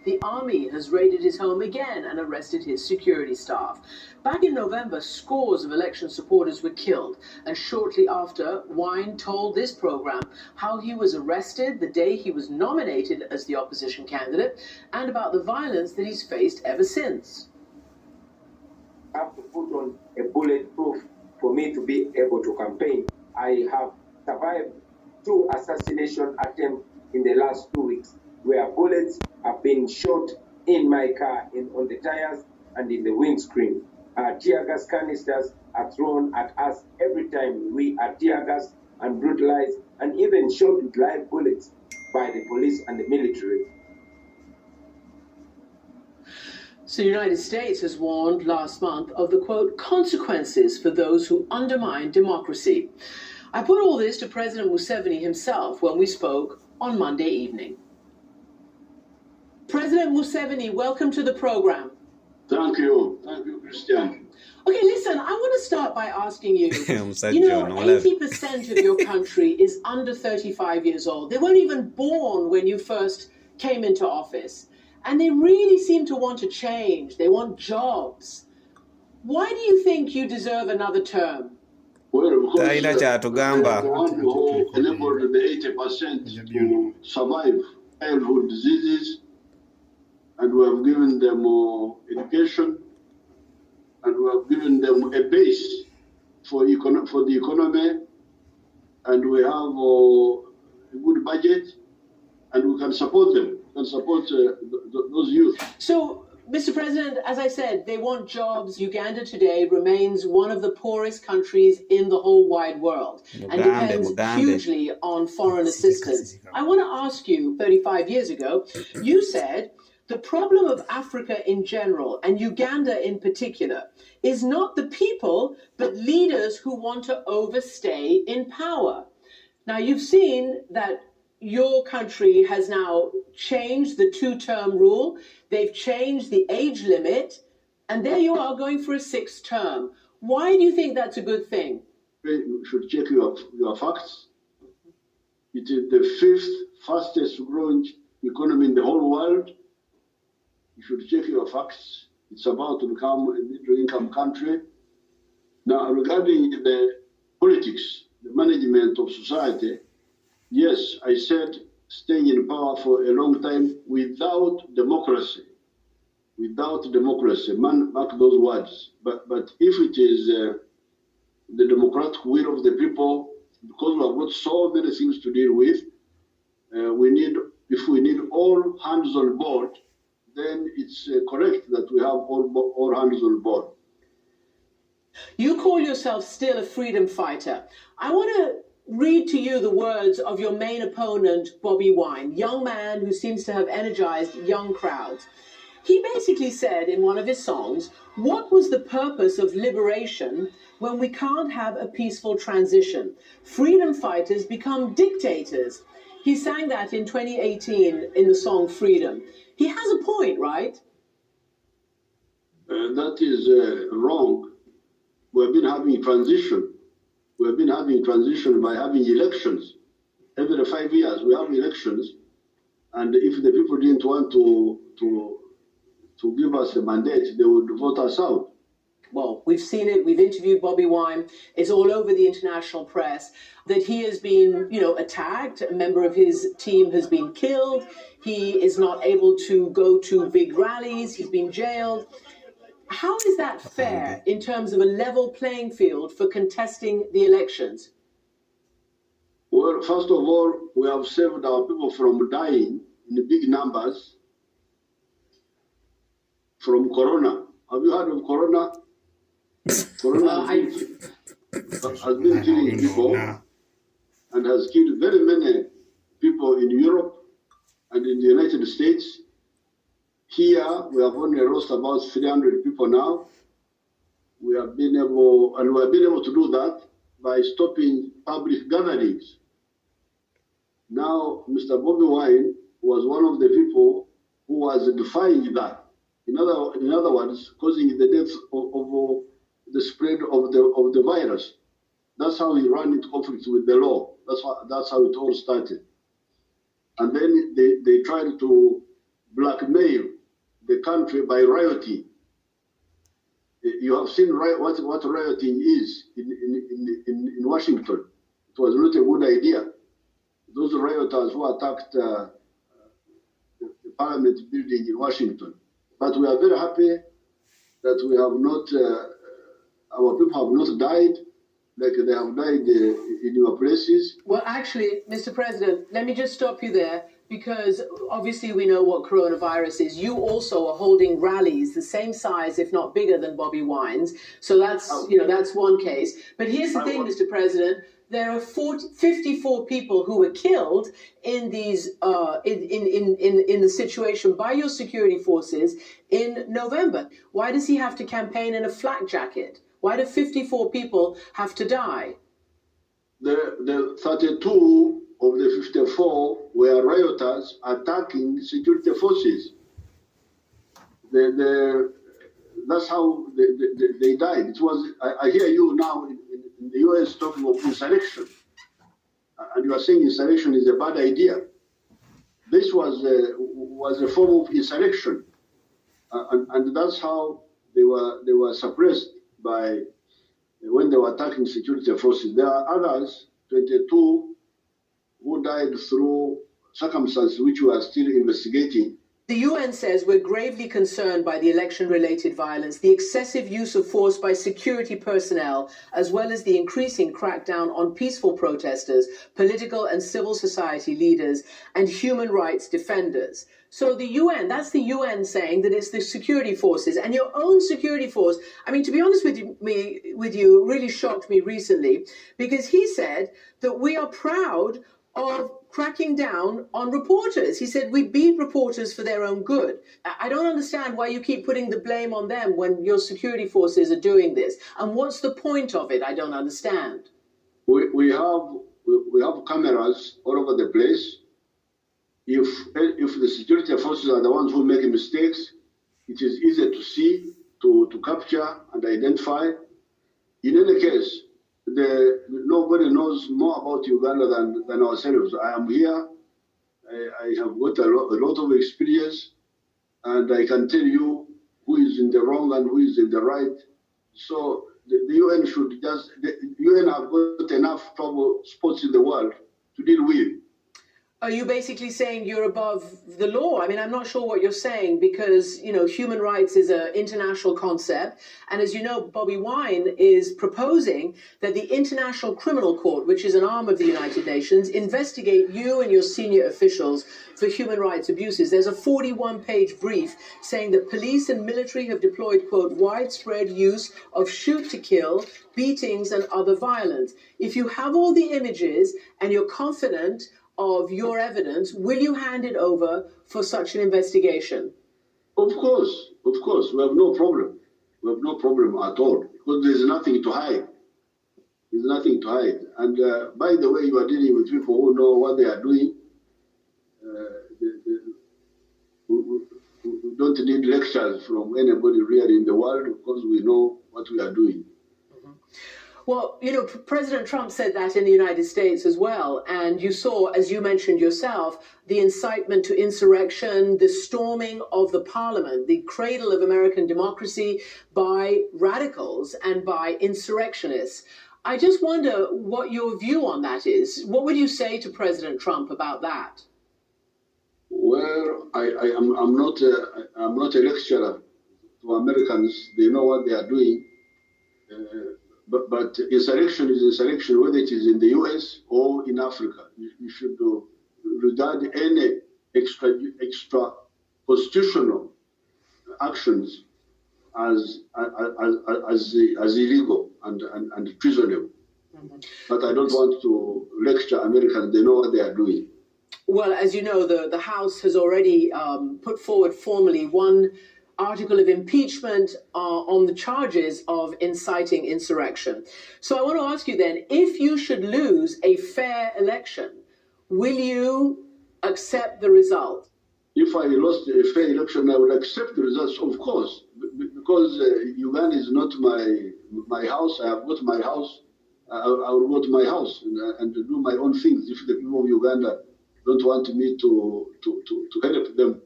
the army has raided his home again and arrested his security staff. Back in November, scores of election supporters were killed. And shortly after, Wine told this program how he was arrested the day he was nominated as the opposition candidate and about the violence that he's faced ever since. I have to put on a bulletproof for me to be able to campaign. I have survived 2 assassination attempts in the last 2 weeks, where bullets have been shot in my car, on the tires and in the windscreen. Tear gas canisters are thrown at us every time we are tear gas and brutalized and even shot with live bullets by the police and the military. So the United States has warned last month of the, quote, consequences for those who undermine democracy. I put all this to President Museveni himself when we spoke on Monday evening. President Museveni, welcome to the program. Thank you, Christian. Okay, listen, I want to start by asking you, 80% of your country is under 35 years old. They weren't even born when you first came into office. And they really seem to want to change. They want jobs. Why do you think you deserve another term? Well, because the one who enabled the 80% to survive childhood diseases, and we have given them education, and we have given them a base for the economy, and we have a good budget, and we can support them. And support those youth. So, Mr. President, as I said, they want jobs. Uganda today remains one of the poorest countries in the whole wide world and depends hugely on foreign assistance. I want to ask you, 35 years ago, you said the problem of Africa in general and Uganda in particular is not the people, but leaders who want to overstay in power. Now, you've seen that your country has now changed the 2-term rule. They've changed the age limit, and there you are going for a 6th term. Why do you think that's a good thing? You should check your facts. It is the 5th fastest growing economy in the whole world. You should check your facts. It's about to become a middle-income country. Now, regarding the politics, the management of society, yes, I said staying in power for a long time without democracy. Without democracy, mark those words. But if it is the democratic will of the people, because we have got so many things to deal with, if we need all hands on board, then it's correct that we have all hands on board. You call yourself still a freedom fighter. I want to read to you the words of your main opponent, Bobi Wine, young man who seems to have energized young crowds. He basically said in one of his songs, what was the purpose of liberation when we can't have a peaceful transition? Freedom fighters become dictators. He sang that in 2018 in the song Freedom. He has a point, right? That is wrong. We have been having transition. We have been having transition by having elections. Every 5 years we have elections, and if the people didn't want to give us a mandate, they would vote us out. Well, we've seen it. We've interviewed Bobi Wine. It's all over the international press that he has been, attacked. A member of his team has been killed. He is not able to go to big rallies. He's been jailed. How is that fair in terms of a level playing field for contesting the elections? Well, first of all, we have saved our people from dying in big numbers from Corona. Have you heard of Corona? Corona has been killing people and has killed very many people in Europe and in the United States. Here, we have only lost about 300 people now. We have been able to do that by stopping public gatherings. Now, Mr. Bobi Wine was one of the people who was defying that. In other words, causing the death of the spread of the virus. That's how he ran into conflict with the law. That's how it all started. And then they tried to blackmail the country by rioting. You have seen what rioting is in Washington. It was not a good idea. Those rioters who attacked the Parliament building in Washington. But we are very happy that we have not, our people have not died like they have died in your places. Well, actually, Mr. President, let me just stop you there, because obviously we know what coronavirus is. You also are holding rallies the same size, if not bigger, than Bobi Wine's. So that's, that's one case. But here's the thing, Mr. President. There are 54 people who were killed in these in the situation by your security forces in November. Why does he have to campaign in a flak jacket? Why do 54 people have to die? The 32 of the 54 were rioters attacking security forces. That's how they died. It was. I hear you now in the US talking of insurrection, and you are saying insurrection is a bad idea. This was a form of insurrection, and that's how they were suppressed by when they were attacking security forces. There are others, 22, who died through circumstances which we are still investigating. The UN says we're gravely concerned by the election-related violence, the excessive use of force by security personnel, as well as the increasing crackdown on peaceful protesters, political and civil society leaders, and human rights defenders. So the UN, that's the UN saying that it's the security forces, and your own security force. I mean, to be honest with you, really shocked me recently, because he said that we are proud of cracking down on reporters. He said we beat reporters for their own good. I don't understand why you keep putting the blame on them when your security forces are doing this. And what's the point of it? I don't understand. We have cameras all over the place. If the security forces are the ones who make mistakes, it is easy to see, to capture and identify. In any case, nobody knows more about Uganda than ourselves. I am here. I have got a lot of experience, and I can tell you who is in the wrong and who is in the right. So the UN should the UN have got enough trouble spots in the world to deal with. Are you basically saying you're above the law? I mean, I'm not sure what you're saying, because, human rights is an international concept. And as you know, Bobi Wine is proposing that the International Criminal Court, which is an arm of the United Nations, investigate you and your senior officials for human rights abuses. There's a 41-page brief saying that police and military have deployed, quote, widespread use of shoot to kill, beatings and other violence. If you have all the images and you're confident of your evidence, will you hand it over for such an investigation? Of course, we have no problem. We have no problem at all, because there's nothing to hide. There's nothing to hide. And by the way, you are dealing with people who know what they are doing. We don't need lectures from anybody really in the world, because we know what we are doing. Well, President Trump said that in the United States as well. And you saw, as you mentioned yourself, the incitement to insurrection, the storming of the parliament, the cradle of American democracy, by radicals and by insurrectionists. I just wonder what your view on that is. What would you say to President Trump about that? Well, I'm not a lecturer to Americans. They know what they are doing. But insurrection is insurrection, whether it is in the US or in Africa. You should regard any extra constitutional actions as illegal and treasonable. Mm-hmm. But I don't want to lecture Americans. They know what they are doing. Well, as you know, the House has already put forward formally one article of impeachment on the charges of inciting insurrection. So I want to ask you then, if you should lose a fair election, will you accept the result? If I lost a fair election, I would accept the results, of course, because Uganda is not my house. I have got my house. I will go to my house and do my own things. If the people of Uganda don't want me to help them,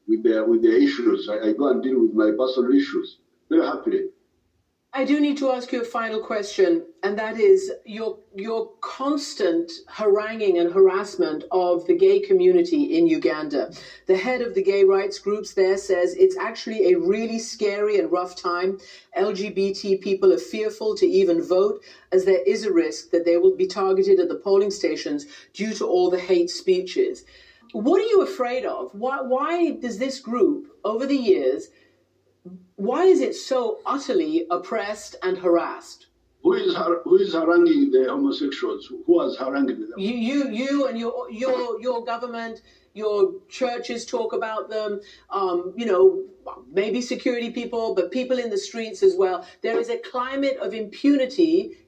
with their issues. I go and deal with my personal issues very happily. I do need to ask you a final question, and that is your constant haranguing and harassment of the gay community in Uganda. The head of the gay rights groups there says it's actually a really scary and rough time. LGBT people are fearful to even vote, as there is a risk that they will be targeted at the polling stations due to all the hate speeches. What are you afraid of? Why does this group, over the years, why is it so utterly oppressed and harassed? Who is haranguing the homosexuals? Who has harangued them? You and your government, your churches talk about them. Maybe security people, but people in the streets as well. There is a climate of impunity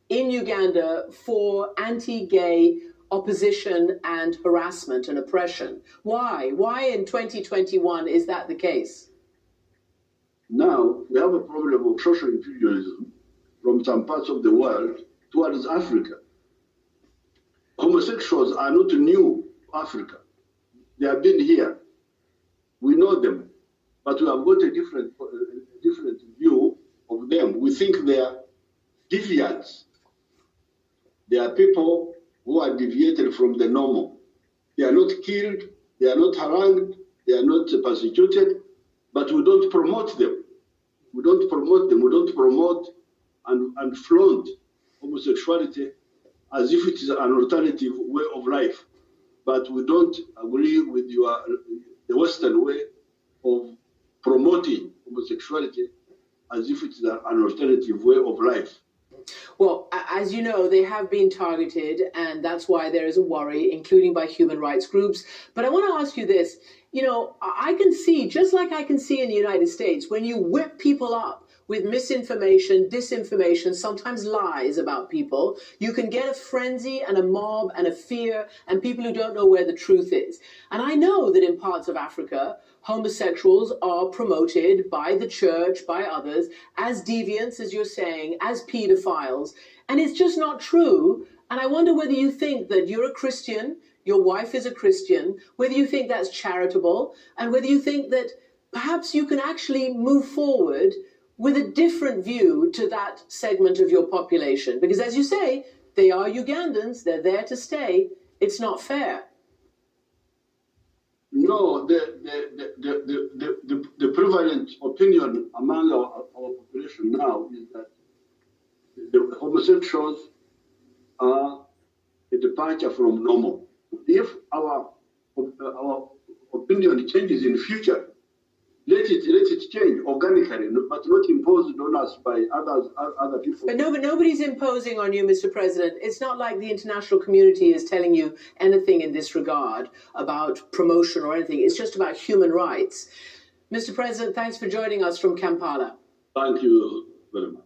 in Uganda for anti-gay opposition and harassment and oppression. Why? Why in 2021 is that the case? Now, we have a problem of social imperialism from some parts of the world towards Africa. Homosexuals are not new to Africa. They have been here. We know them, but we have got a different view of them. We think they are deviants. They are people who are deviated from the normal. They are not killed, they are not harangued, they are not persecuted, but we don't promote them. We don't promote them. We don't promote and flaunt homosexuality as if it is an alternative way of life. But we don't agree with the Western way of promoting homosexuality as if it is an alternative way of life. Well, as you know, they have been targeted, and that's why there is a worry, including by human rights groups. But I want to ask you this. I can see, just like I can see in the United States, when you whip people up with misinformation, disinformation, sometimes lies about people, you can get a frenzy and a mob and a fear and people who don't know where the truth is. And I know that in parts of Africa, homosexuals are promoted by the church, by others, as deviants, as you're saying, as pedophiles. And it's just not true. And I wonder whether you think that you're a Christian, your wife is a Christian, whether you think that's charitable, and whether you think that perhaps you can actually move forward with a different view to that segment of your population. Because as you say, they are Ugandans, they're there to stay. It's not fair. No, the prevalent opinion among our population now is that the homosexuals are a departure from normal. If our opinion changes in future, let it change organically, but not imposed on us by other people. But nobody's imposing on you, Mr. President. It's not like the international community is telling you anything in this regard about promotion or anything. It's just about human rights. Mr. President, thanks for joining us from Kampala. Thank you very much.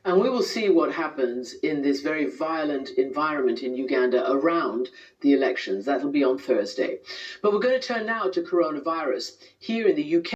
And we will see what happens in this very violent environment in Uganda around the elections. That'll be on Thursday. But we're going to turn now to coronavirus. Here in the UK,